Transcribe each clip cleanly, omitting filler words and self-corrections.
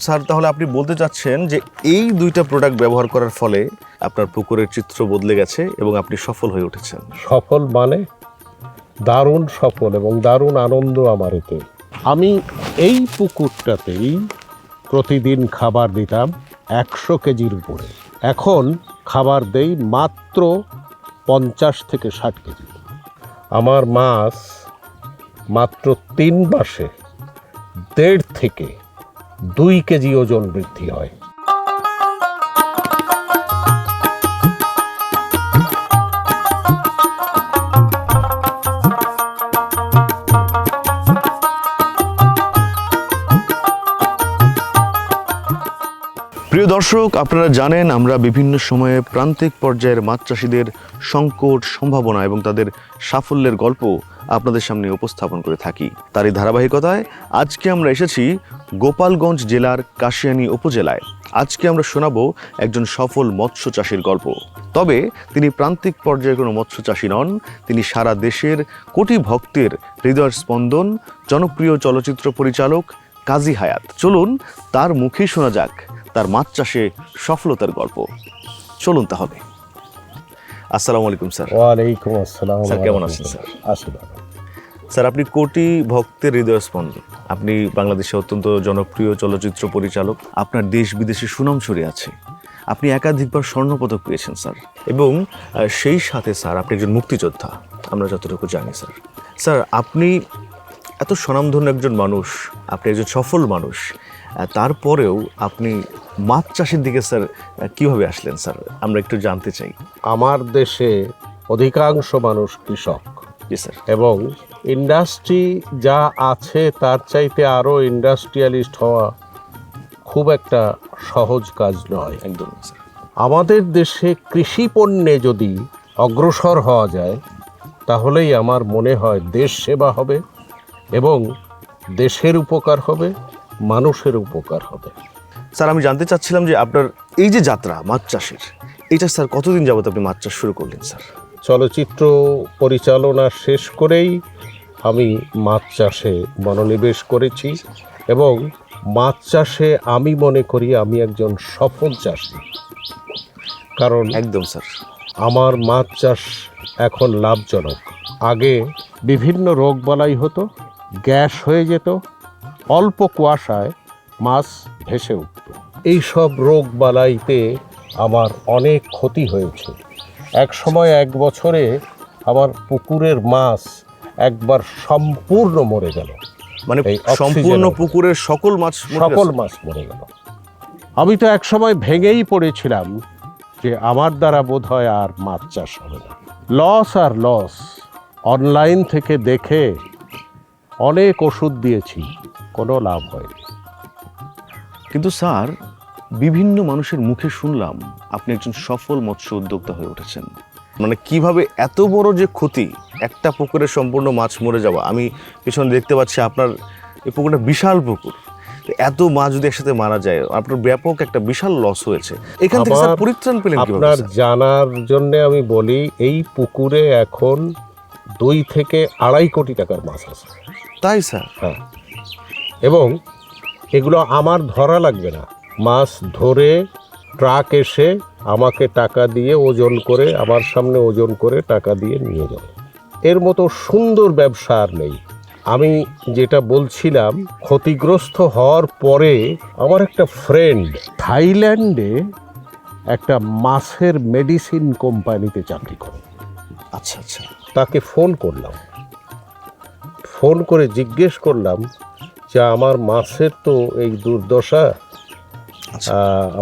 Sir, তাহলে আপনি বলতে চাচ্ছেন যে এই দুইটা প্রোডাক্ট ব্যবহার করার ফলে আপনার পুকুরের চিত্র বদলে গেছে এবং আপনি সফল হয়ে উঠেছেন। সফল মানে দারুণ সফল এবং দারুণ আনন্দ আমার এতে। আমি এই পুকুরটাতেই প্রতিদিন খাবার দিতাম 100 কেজির উপরে। এখন খাবার দেই মাত্র 50 থেকে 60 কেজি। আমার মাছ মাত্র 3 মাসে 1.5 থেকে 2 কেজি ওজন বৃদ্ধি হয়। প্রিয় দর্শক, আপনারা জানেন আমরা বিভিন্ন সময়ে প্রান্তিক পর্যায়ের মাছ চাষিদের সংকট, সম্ভাবনা এবং তাদের সাফল্যের গল্প আপনাদের সামনে উপস্থাপন করে থাকি। তারই ধারাবাহিকতায় আজকে আমরা এসেছি গোপালগঞ্জ জেলার কাশিয়ানী উপজেলায়। আজকে আমরা শোনাবো একজন সফল মৎস্য চাষীর গল্প। তবে তিনি প্রান্তিক পর্যায়ে কোনো মৎস্য চাষী নন, তিনি সারা দেশের কোটি ভক্তের হৃদয়ের স্পন্দন, জনপ্রিয় চলচ্চিত্র পরিচালক কাজী হায়াত। চলুন তার মুখেই শোনা যাক তার মাছ চাষে সফলতার গল্প। চলুন তাহলে। আসসালামু আলাইকুম স্যার। ওয়ালাইকুম আসসালাম। স্যার, কেমন আছেন স্যার? আসসালাম। স্যার, আপনি কোটি ভক্তের হৃদয় স্পন্দন, আপনি বাংলাদেশে অত্যন্ত জনপ্রিয় চলচ্চিত্র পরিচালক, আপনার দেশ বিদেশে সুনাম ছড়িয়ে আছে, আপনি একাধিকবার স্বর্ণপদক পেয়েছেন স্যার, এবং সেই সাথে স্যার আপনি একজন মুক্তিযোদ্ধা, আমরা যতটুকু জানি স্যার। স্যার, আপনি এত স্বনামধন্য একজন মানুষ, আপনি একজন সফল মানুষ, তারপরেও আপনি মাছ চাষের দিকে স্যার কীভাবে আসলেন স্যার, আমরা একটু জানতে চাই। আমার দেশে অধিকাংশ মানুষ কৃষক। জি স্যার। এবং ইন্ডাস্ট্রি যা আছে তার চাইতে আরও ইন্ডাস্ট্রিয়ালিস্ট হওয়া খুব একটা সহজ কাজ নয়। একদম স্যার। আমাদের দেশে কৃষি পণ্যে যদি অগ্রসর হওয়া যায় তাহলেই আমার মনে হয় দেশ সেবা হবে এবং দেশের উপকার হবে, মানুষের উপকার হবে। স্যার, আমি জানতে চাচ্ছিলাম যে আপনার এই যে যাত্রা মাছ চাষের, এটা স্যার কতদিন যাবত আপনি মাছ চাষ শুরু করলেন স্যার? চলচ্চিত্র পরিচালনা শেষ করেই আমি মাছ চাষে মনোনিবেশ করেছি এবং মাছ চাষে আমি মনে করি আমি একজন সফল চাষি। কারণ একদম স্যার। আমার মাছ চাষ এখন লাভজনক। আগে বিভিন্ন রোগবালাই হতো, গ্যাস হয়ে যেত, অল্প কুয়াশায় মাছ ভেসে উঠত। এইসব রোগবালাইতে আমার অনেক ক্ষতি হয়েছে। এক সময় 1 বছরে আমার পুকুরের মাছ একবার সম্পূর্ণ মরে গেল। মানে সম্পূর্ণ পুকুরের সকল মাছ মরে গেল। আমি তো এক সময় ভেঙেই পড়েছিলাম যে আমার দ্বারা বোধহয় আর মাছ চাষ হবে না। লস আর লস। অনলাইন থেকে দেখে অনেক ওষুধ দিয়েছি, কোনো লাভ হয়নি। কিন্তু স্যার, বিভিন্ন মানুষের মুখে শুনলাম আপনি একজন সফল মৎস্য উদ্যোক্তা হয়ে উঠেছেন। মানে কিভাবে এত বড় যে ক্ষতি, একটা পুকুরে সম্পূর্ণ মাছ মরে যাওয়া, আমি পিছনে দেখতে পাচ্ছি আপনার এই পুকুরটা বিশাল পুকুর, এত মাছ যদি একসাথে মারা যায় আপনার ব্যাপক একটা বিশাল লস হয়েছে। এখান থেকে স্যার পরিত্রাণ পেলেন কিভাবে? আপনার জানার জন্য আমি বলি, এই পুকুরে এখন 2 থেকে 2.5 কোটি টাকার মাছ আছে। তাই স্যার? হ্যাঁ। এবং এগুলো আমার ধরা লাগবে না, মাছ ধরে ট্রাক এসে আমাকে টাকা দিয়ে ওজন করে, আমার সামনে ওজন করে টাকা দিয়ে নিয়ে যাবে। এর মতো সুন্দর ব্যবসা আর নেই। আমি যেটা বলছিলাম, ক্ষতিগ্রস্ত হওয়ার পরে আমার একটা ফ্রেন্ড থাইল্যান্ডে একটা মাছের মেডিসিন কোম্পানিতে চাকরি করে। আচ্ছা আচ্ছা। তাকে ফোন করলাম, ফোন করে জিজ্ঞেস করলাম যে আমার মাছের তো এই দুর্দশা,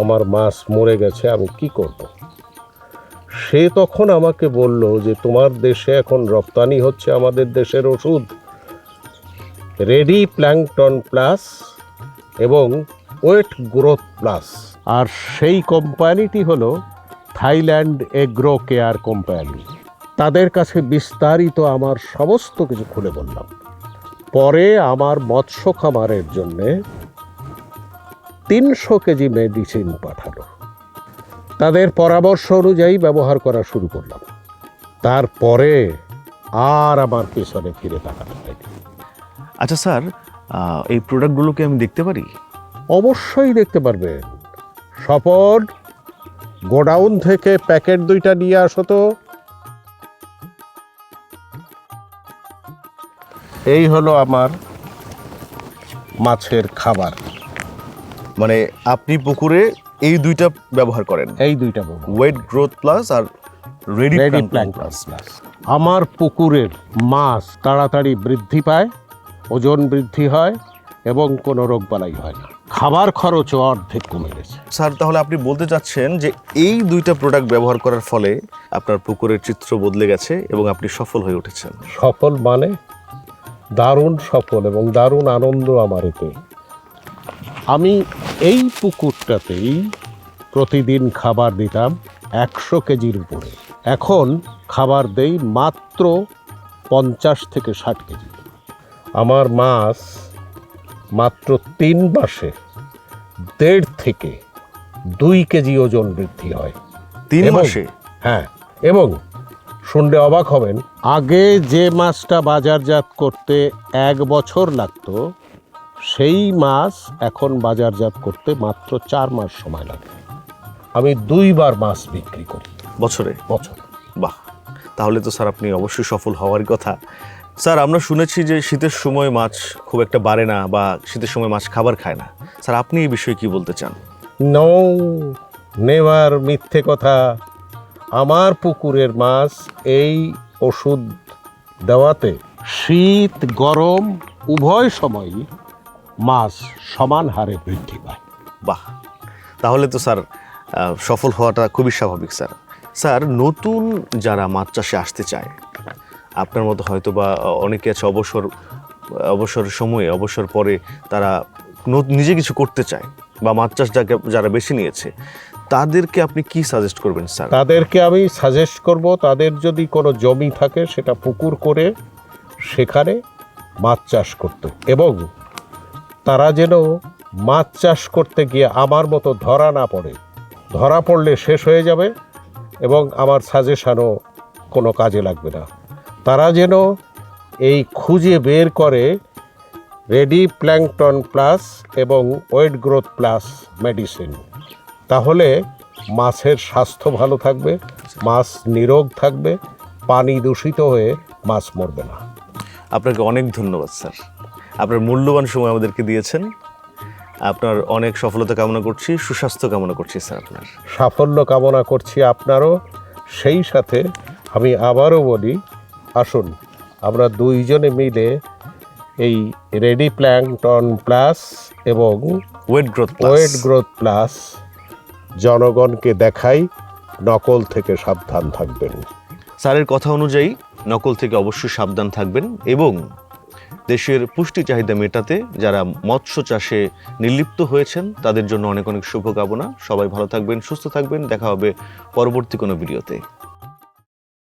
আমার মাছ মরে গেছে, আমি কি করব? সে তখন আমাকে বলল যে তোমার দেশে এখন রপ্তানি হচ্ছে আমাদের দেশের ওষুধ রেডি প্ল্যাঙ্কটন প্লাস এবং ওয়েট গ্রোথ প্লাস, আর সেই কোম্পানিটি হলো থাইল্যান্ড এগ্রো কেয়ার কোম্পানি। তাদের কাছে বিস্তারিত আমার সমস্ত কিছু খুলে বললাম। পরে আমার মৎস্য খামারের জন্যে 300 কেজি মেডিসিন পাঠালো। তাদের পরামর্শ অনুযায়ী ব্যবহার করা শুরু করলাম। তারপরে আর আমার পেছনে ফিরে তাকাতে হয়নি। আচ্ছা স্যার, এই প্রোডাক্টগুলোকে আমি দেখতে পারি? অবশ্যই দেখতে পারবেন। স্বপন, গোডাউন থেকে প্যাকেট 2টা নিয়ে আসো তো। এই হলো আমার মাছের খাবার। মানে আপনি পুকুরে এই দুইটা ব্যবহার করেন, এই 2টা বলবো, ওয়েট গ্রোথ প্লাস আর ready ready plank plank plus. আমার পুকুরের মাছ তাড়াতাড়ি বৃদ্ধি পায়, ওজন বৃদ্ধি হয় এবং কোনো রোগবালাই হয় না। খাবার খরচও অর্ধেক কমে গেছে। স্যার, তাহলে আপনি বলতে চাচ্ছেন যে এই দুইটা প্রোডাক্ট ব্যবহার করার ফলে আপনার পুকুরের চিত্র বদলে গেছে এবং আপনি সফল হয়ে উঠেছেন। সফল মানে দারুণ সফল এবং দারুণ আনন্দ আমার এতে। আমি এই পুকুরটাতেই প্রতিদিন খাবার দিতাম 100 কেজির উপরে। এখন খাবার দেই মাত্র 50 থেকে 60 কেজি। আমার মাছ মাত্র 3 মাসে 1.5 থেকে 2 কেজি ওজন বৃদ্ধি হয়। 3 এবং- মাসে? হ্যাঁ, এবং শুনলে অবাক হবেন, আগে যে মাছটা বাজারজাত করতে 1 বছর লাগতো, সেই মাছ এখন বাজারজাত করতে মাত্র 4 মাস সময় লাগে। আমি 2 বার মাছ বিক্রি করি বছরে? বছর। বাহ, তাহলে তো স্যার আপনি অবশ্যই সফল হওয়ার কথা। স্যার, আমরা শুনেছি যে শীতের সময় মাছ খুব একটা বাড়ে না বা শীতের সময় মাছ খাবার খায় না। স্যার, আপনি এই বিষয়ে কি বলতে চান? নো, নেভার, মিথ্যে কথা। আমার পুকুরের মাছ এই ওষুধ দেওয়াতে শীত গরম উভয় সময়ই মাছ সমান হারে বৃদ্ধি পায়। বাহ, তাহলে তো স্যার সফল হওয়াটা খুবই স্বাভাবিক। স্যার, স্যার নতুন যারা মাছ চাষে আসতে চায়, আপনার মতো হয়তো বা অনেকে আছে অবসর সময়ে, অবসর পরে তারা নিজে কিছু করতে চায় বা মাছ চাষ যারা বেছে নিয়েছে, তাদেরকে আপনি কি সাজেস্ট করবেন স্যার? তাদেরকে আমি সাজেস্ট করব, তাদের যদি কোনো জমি থাকে সেটা পুকুর করে সেখানে মাছ চাষ করতে, এবং তারা যেন মাছ চাষ করতে গিয়ে আমার মতো ধরা না পড়ে। ধরা পড়লে শেষ হয়ে যাবে এবং আমার সাজেশনও কোনো কাজে লাগবে না। তারা যেন এই খুঁজে বের করে রেডি প্ল্যাঙ্কটন প্লাস এবং ওয়েট গ্রোথ প্লাস মেডিসিন, তাহলে মাছের স্বাস্থ্য ভালো থাকবে, মাছ নিরোগ থাকবে, পানি দূষিত হয়ে মাছ মরবে না। আপনাকে অনেক ধন্যবাদ স্যার, আপনার মূল্যবান সময় আমাদেরকে দিয়েছেন। আপনার অনেক সফলতা কামনা করছি, সুস্বাস্থ্য কামনা করছি স্যার আপনার। সাফল্য কামনা করছি আপনারও। সেই সাথে আমি আবারও বলি, আসুন আমরা 2 জনে মিলে এই রেডি প্ল্যাঙ্কটন প্লাস এবং ওয়েট গ্রোথ প্লাস জনগণকে দেখাই। নকল থেকে সাবধান থাকবেন। স্যারের কথা অনুযায়ী নকল থেকে অবশ্যই সাবধান থাকবেন এবং দেশের পুষ্টি চাহিদা মেটাতে যারা মৎস্য চাষে নির্লিপ্ত হয়েছেন তাদের জন্য অনেক অনেক শুভকামনা। সবাই ভালো থাকবেন, সুস্থ থাকবেন। দেখা হবে পরবর্তী কোনো ভিডিওতে।